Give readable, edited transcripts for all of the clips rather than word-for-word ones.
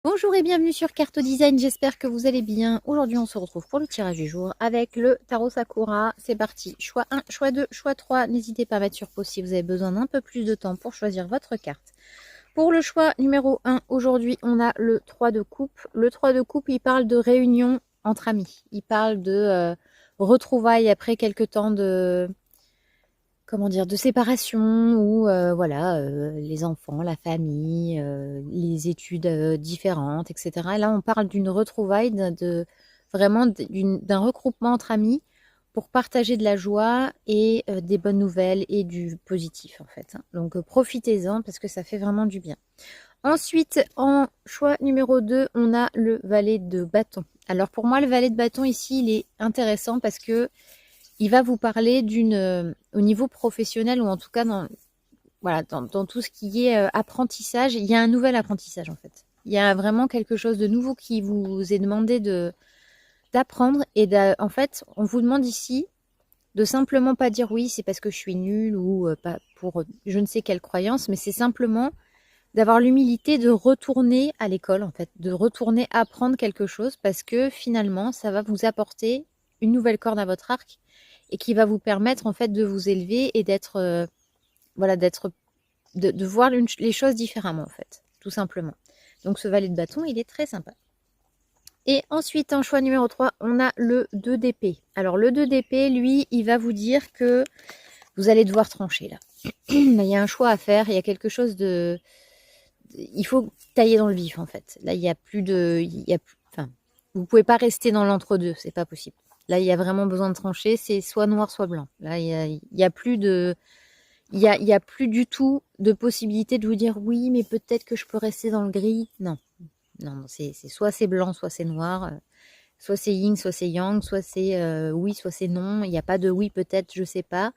Bonjour et bienvenue sur Carto Design, j'espère que vous allez bien. Aujourd'hui on se retrouve pour le tirage du jour avec le tarot Sakura. C'est parti, choix 1, choix 2, choix 3. N'hésitez pas à mettre sur pause si vous avez besoin d'un peu plus de temps pour choisir votre carte. Pour le choix numéro 1, aujourd'hui on a le 3 de coupe. Le 3 de coupe, il parle de réunion entre amis. Il parle de retrouvailles après quelques temps de... comment dire, de séparation où voilà, les enfants, la famille, les études différentes, etc. Là, on parle d'une retrouvaille, vraiment d'un regroupement entre amis pour partager de la joie et des bonnes nouvelles et du positif en fait. Donc profitez-en parce que ça fait vraiment du bien. Ensuite, en choix numéro 2, on a le valet de bâton. Alors pour moi, le valet de bâton ici, il est intéressant parce que il va vous parler au niveau professionnel ou en tout cas dans tout ce qui est apprentissage. Il y a un nouvel apprentissage en fait. Il y a vraiment quelque chose de nouveau qui vous est demandé d'apprendre en fait, on vous demande ici de simplement pas dire oui, c'est parce que je suis nulle ou pas pour je ne sais quelle croyance, mais c'est simplement d'avoir l'humilité de retourner à l'école en fait, de retourner apprendre quelque chose parce que finalement, ça va vous apporter une nouvelle corde à votre arc et qui va vous permettre en fait de vous élever et d'être voilà, de voir les choses différemment en fait, tout simplement. Donc ce valet de bâton, il est très sympa. Et ensuite, en choix numéro 3, on a le 2 d'épée. Alors le 2 d'épée, lui, il va vous dire que vous allez devoir trancher là. Il y a un choix à faire, il y a quelque chose de... Il faut tailler dans le vif en fait. Là, il y a plus de... Enfin, vous pouvez pas rester dans l'entre-deux, c'est pas possible. Là, il y a vraiment besoin de trancher, c'est soit noir, soit blanc. Là, il y a plus de... il y a plus du tout de possibilité de vous dire oui, mais peut-être que je peux rester dans le gris. Non, non, c'est soit c'est blanc, soit c'est noir, soit c'est yin, soit c'est yang, soit c'est oui, soit c'est non. Il n'y a pas de oui, peut-être, je sais pas.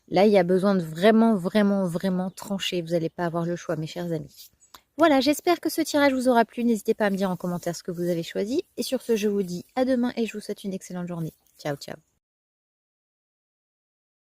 Là, il y a besoin de vraiment, vraiment, vraiment trancher. Vous n'allez pas avoir le choix, mes chers amis. Voilà, j'espère que ce tirage vous aura plu. N'hésitez pas à me dire en commentaire ce que vous avez choisi. Et sur ce, je vous dis à demain et je vous souhaite une excellente journée. Ciao, ciao.